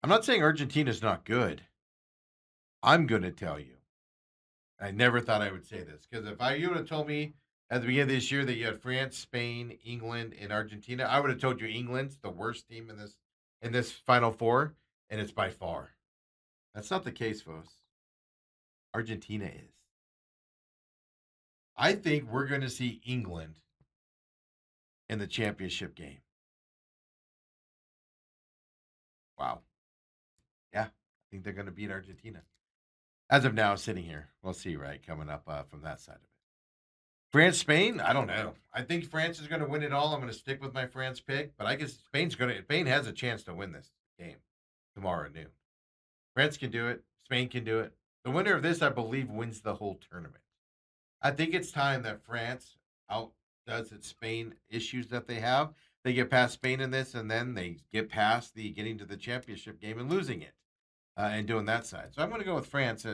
I'm not saying Argentina's not good. I'm going to tell you. I never thought I would say this because if you would have told me at the beginning of this year that you had France, Spain, England, and Argentina, I would have told you England's the worst team in this Final Four, and it's by far. That's not the case, folks. Argentina is. I think we're going to see England in the championship game. Wow. Yeah, I think they're going to beat Argentina. As of now, sitting here, we'll see, right, coming up from that side of it. France, Spain, I don't know. I think France is going to win it all. I'm going to stick with my France pick, but I guess Spain has a chance to win this game tomorrow at noon. France can do it. Spain can do it. The winner of this, I believe, wins the whole tournament. I think it's time that France outdoes its Spain issues that they have. They get past Spain in this, and then they get past the getting to the championship game and losing it and doing that side. So I'm going to go with France,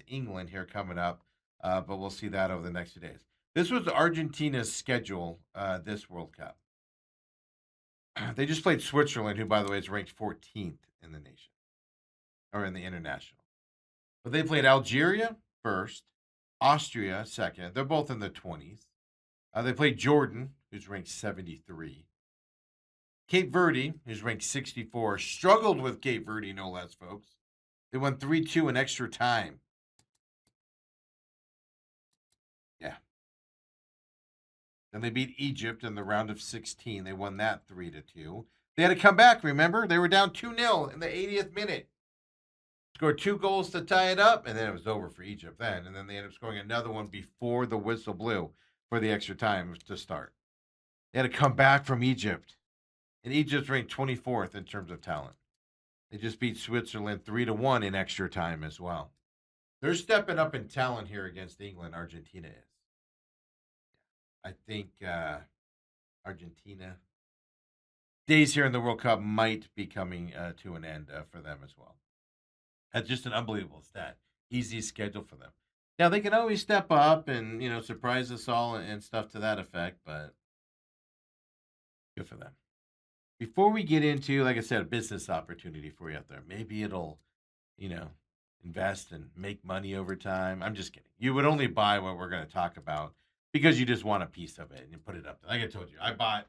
England here coming up, but we'll see that over the next few days. This was Argentina's schedule this World Cup. They just played Switzerland, who, by the way, is ranked 14th in the nation, or in the international. But they played Algeria first, Austria second. They're both in the 20s. They played Jordan, who's ranked 73. Cape Verde, who's ranked 64. Struggled with Cape Verde, no less, folks. They won 3-2 in extra time. Yeah. Then they beat Egypt in the round of 16. They won that 3-2. They had to come back, remember? They were down 2-0 in the 80th minute. Scored 2 goals to tie it up, and then it was over for Egypt then. And then they ended up scoring another one before the whistle blew for the extra time to start. They had to come back from Egypt. And Egypt's ranked 24th in terms of talent. They just beat Switzerland 3-1 in extra time as well. They're stepping up in talent here against England. Argentina is. I think Argentina days here in the World Cup might be coming to an end for them as well. That's just an unbelievable stat. Easy schedule for them. Now they can always step up and surprise us all and stuff to that effect, but good for them. Before we get into, like I said, a business opportunity for you out there, maybe it'll, you know, invest and make money over time. I'm just kidding. You would only buy what we're going to talk about because you just want a piece of it and you put it up. Like I told you, I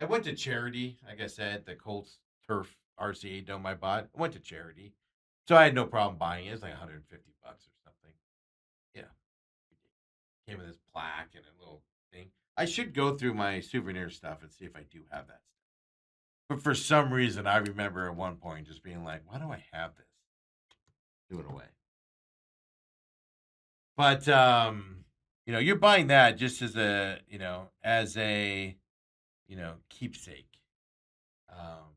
went to charity. Like I said, the Colts Turf RCA Dome I bought. I went to charity. So I had no problem buying it. It's like $150 or something. Yeah. Came with this plaque and a little thing. I should go through my souvenir stuff and see if I do have that. But for some reason, I remember at one point just being like, why do I have this? Do it away. But you're buying that just as a keepsake. Um,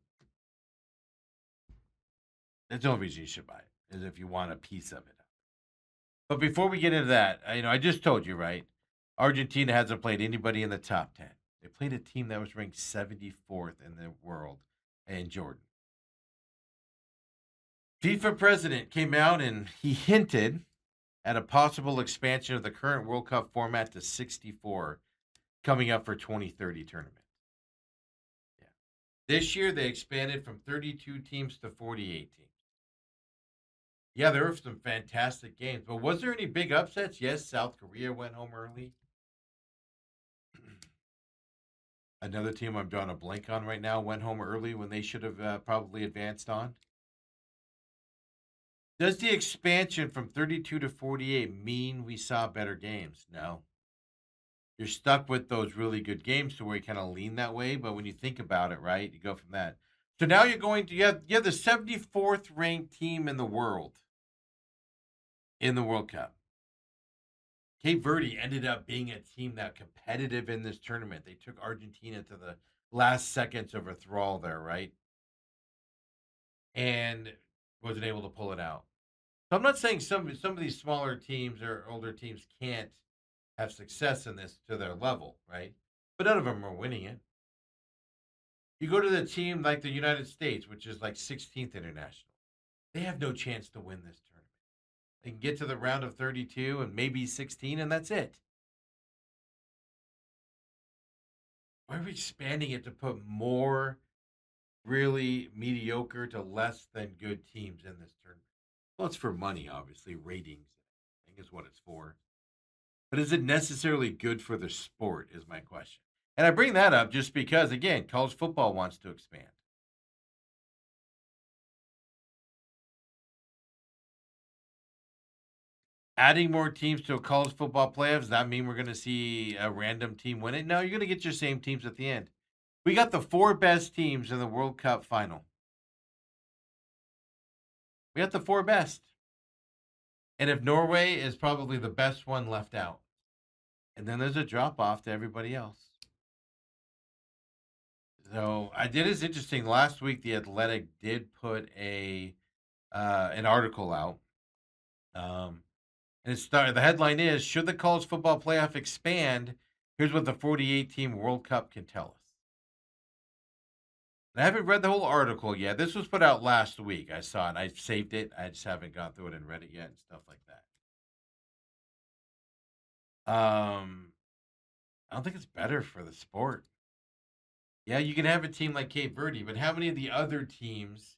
that's the only reason you should buy it is if you want a piece of it. But before we get into that, I just told you, right? Argentina hasn't played anybody in the top 10. They played a team that was ranked 74th in the world in Jordan. FIFA president came out and he hinted at a possible expansion of the current World Cup format to 64 coming up for 2030 tournament. Yeah. This year they expanded from 32 teams to 48 teams. Yeah, there were some fantastic games, but was there any big upsets? Yes, South Korea went home early. Another team I'm drawing a blank on right now went home early when they should have probably advanced on. Does the expansion from 32 to 48 mean we saw better games? No. You're stuck with those really good games to where you kind of lean that way. But when you think about it, right, you go from that. So now you're going to you have the 74th ranked team in the world in the World Cup. Cape Verde ended up being a team that competitive in this tournament. They took Argentina to the last seconds of a thrall there, right? And wasn't able to pull it out. So I'm not saying some of these smaller teams or older teams can't have success in this to their level, right? But none of them are winning it. You go to the team like the United States, which is like 16th international. They have no chance to win this tournament. They can get to the round of 32 and maybe 16, and that's it. Why are we expanding it to put more really mediocre to less than good teams in this tournament? Well, it's for money, obviously. Ratings, I think, is what it's for. But is it necessarily good for the sport, is my question. And I bring that up just because, again, college football wants to expand. Adding more teams to a college football playoffs, does that mean we're going to see a random team win it? No, you're going to get your same teams at the end. We got the four best teams in the World Cup final. We got the four best. And if Norway is probably the best one left out, and then there's a drop off to everybody else. So I did is interesting. Last week, the Athletic did put an article out. And the headline is: Should the college football playoff expand? Here's what the 48 team World Cup can tell us. And I haven't read the whole article yet. This was put out last week. I saw it. I saved it. I just haven't gone through it and read it yet and stuff like that. I don't think it's better for the sport. Yeah, you can have a team like Cape Verde, but how many of the other teams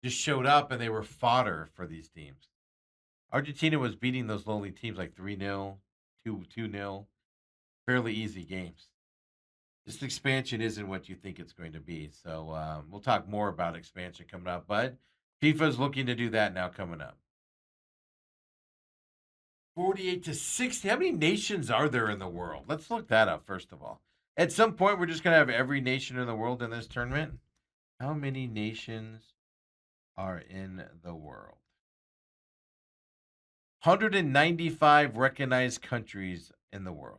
just showed up and they were fodder for these teams? Argentina was beating those lowly teams like 3-0, 2-0, fairly easy games. This expansion isn't what you think it's going to be. So we'll talk more about expansion coming up, but FIFA is looking to do that now coming up. 48 to 60. How many nations are there in the world? Let's look that up first of all. At some point, we're just going to have every nation in the world in this tournament. How many nations are in the world? 195 recognized countries in the world.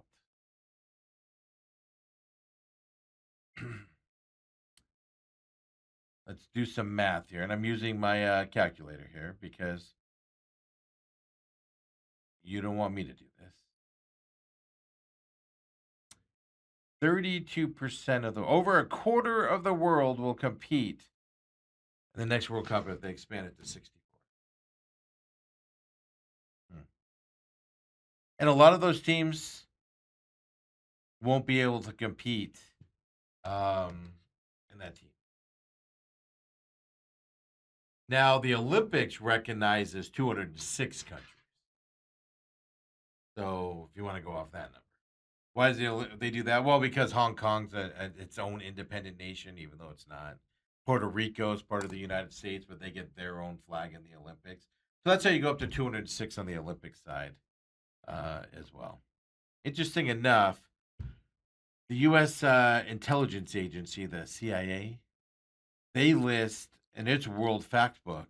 Let's do some math here. And I'm using my calculator here because you don't want me to do this. 32% of over a quarter of the world will compete in the next World Cup if they expand it to 64. Hmm. And a lot of those teams won't be able to compete in that team. Now, the Olympics recognizes 206 countries. So, if you want to go off that number. Why does they do that? Well, because Hong Kong's its own independent nation, even though it's not. Puerto Rico is part of the United States, but they get their own flag in the Olympics. So that's how you go up to 206 on the Olympic side as well. Interesting enough, the U.S. Intelligence Agency, the CIA, they list in its World Fact Book,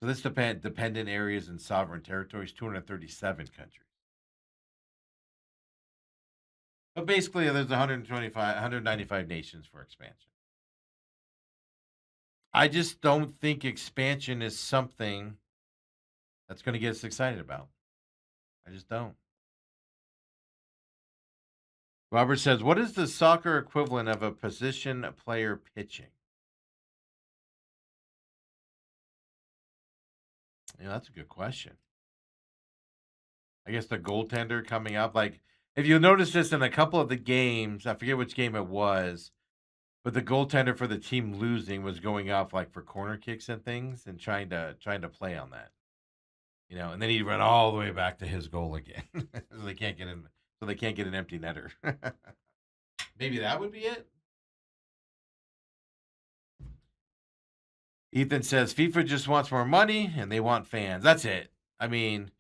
so this dependent areas and sovereign territories, 237 countries. But basically, there's 195 nations for expansion. I just don't think expansion is something that's going to get us excited about. I just don't. Robert says, what is the soccer equivalent of a position player pitching? That's a good question. I guess the goaltender coming up. Like, if you notice this in a couple of the games, I forget which game it was, but the goaltender for the team losing was going up like for corner kicks and things and trying to play on that. And then he'd run all the way back to his goal again. so they can't get him so they can't get an empty netter. Maybe that would be it. Ethan says FIFA just wants more money and they want fans. That's it. I mean,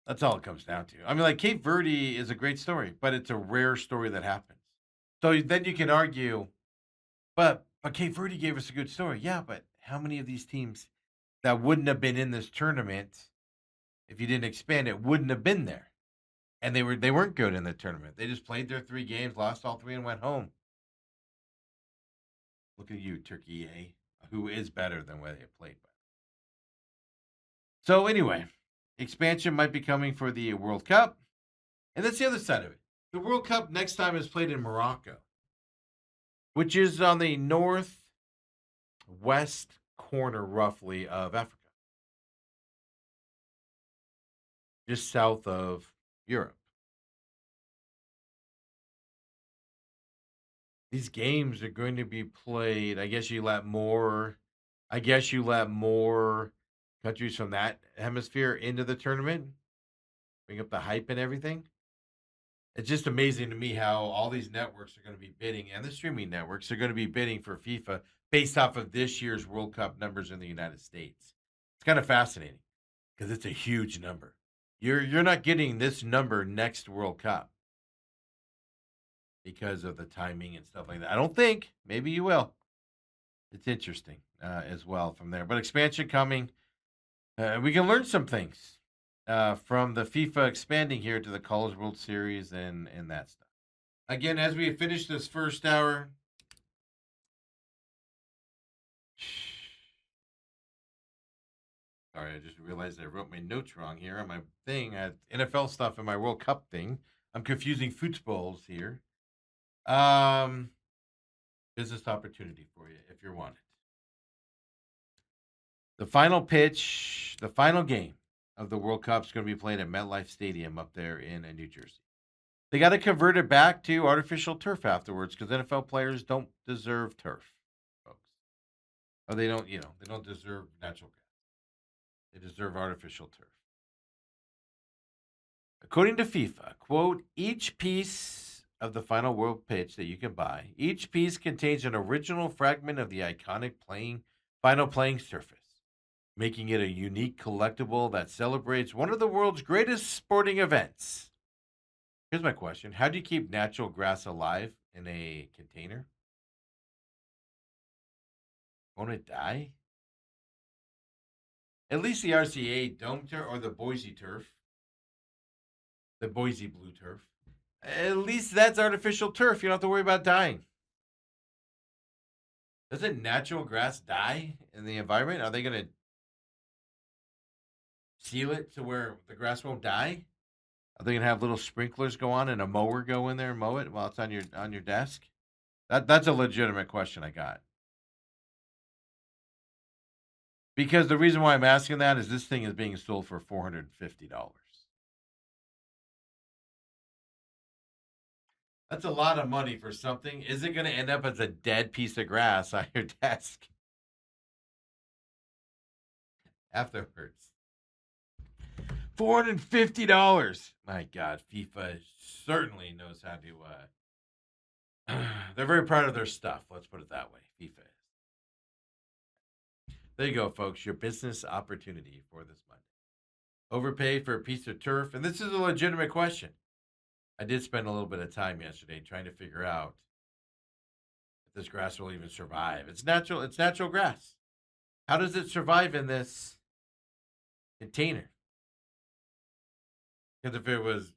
that's all it comes down to. I mean, like Cape Verde is a great story, but it's a rare story that happens. So then you can argue, but Cape Verde gave us a good story. Yeah, but how many of these teams that wouldn't have been in this tournament if you didn't expand it wouldn't have been there? And they weren't good in the tournament. They just played their 3 games, lost all 3, and went home. Look at you, Turkey A, who is better than where they played. So anyway, expansion might be coming for the World Cup. And that's the other side of it. The World Cup next time is played in Morocco, which is on the northwest corner, roughly, of Africa. Just south of Europe. These games are going to be played. I guess you let more countries from that hemisphere into the tournament, bring up the hype and everything. It's just amazing to me how all these networks are going to be bidding, and the streaming networks are going to be bidding for FIFA based off of this year's World Cup numbers in the United States. It's kind of fascinating because it's a huge number. You're not getting this number next World Cup because of the timing and stuff like that. I don't think. Maybe you will. It's interesting as well from there. But expansion coming. We can learn some things from the FIFA expanding here to the College World Series and that stuff. Again, as we finish this first hour, sorry, I just realized I wrote my notes wrong here on my thing. I had NFL stuff in my World Cup thing. I'm confusing footballs here. Business opportunity for you if you want it. The final pitch, the final game of the World Cup is going to be played at MetLife Stadium up there in New Jersey. They got to convert it back to artificial turf afterwards because NFL players don't deserve turf, folks. Or they don't deserve natural grass. They deserve artificial turf. According to FIFA, quote, each piece of the final world pitch that you can buy, each piece contains an original fragment of the iconic final playing surface, making it a unique collectible that celebrates one of the world's greatest sporting events. Here's my question. How do you keep natural grass alive in a container? Won't it die? At least the RCA Dome Turf or the Boise Turf, the Boise Blue Turf, at least that's artificial turf. You don't have to worry about dying. Doesn't natural grass die in the environment? Are they going to seal it to where the grass won't die? Are they gonna have little sprinklers go on and a mower go in there and mow it while it's on your desk? That's a legitimate question I got. Because the reason why I'm asking that is this thing is being sold for $450. That's a lot of money for something. Is it going to end up as a dead piece of grass on your desk afterwards? $450. My God, FIFA certainly knows how to. They're very proud of their stuff. Let's put it that way. FIFA is. There you go, folks. Your business opportunity for this Monday. Overpaid for a piece of turf, and this is a legitimate question. I did spend a little bit of time yesterday trying to figure out if this grass will even survive. It's natural. It's natural grass. How does it survive in this container? Because if it was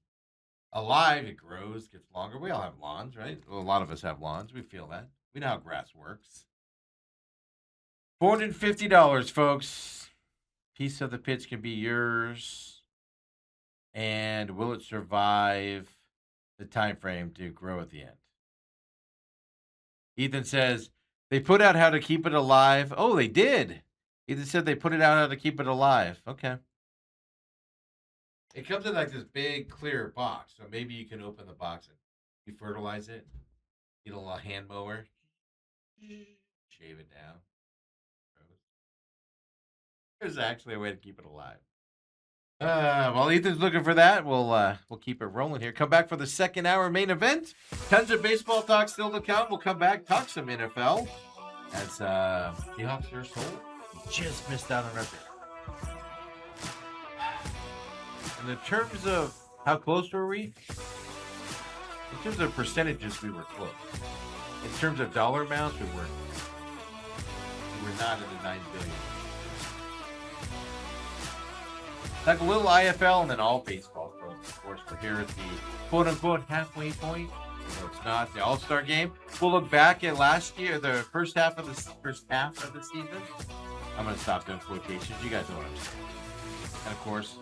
alive, it grows, gets longer. We all have lawns, right? Well, a lot of us have lawns. We feel that. We know how grass works. $450, folks. Piece of the pitch can be yours. And will it survive the time frame to grow at the end? Ethan says they put out how to keep it alive. Oh, they did. Ethan said they put it out how to keep it alive. Okay. It comes in like this big clear box, so maybe you can open the box and you fertilize it. Get a little hand mower, shave it down. There's actually a way to keep it alive. While Ethan's looking for that, we'll keep it rolling here. Come back for the second hour main event. Tons of baseball talk still to come. We'll come back, talk some NFL. As Seahawks are sold. Just missed out on our pick. And in terms of how close were we? In terms of percentages, we were close. In terms of dollar amounts, we weren't. We were not in the 9 billion. Like a little IFL and then all baseball. Of course, we're here at the quote-unquote halfway point. Although it's not the All-Star game. We'll look back at last year, the first half of the season. I'm going to stop doing quotations. You guys know what I'm saying. And of course,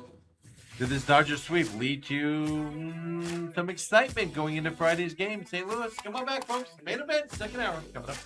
did this Dodger sweep lead to some excitement going into Friday's game? St. Louis, come on back, folks. Main event, second hour, coming up.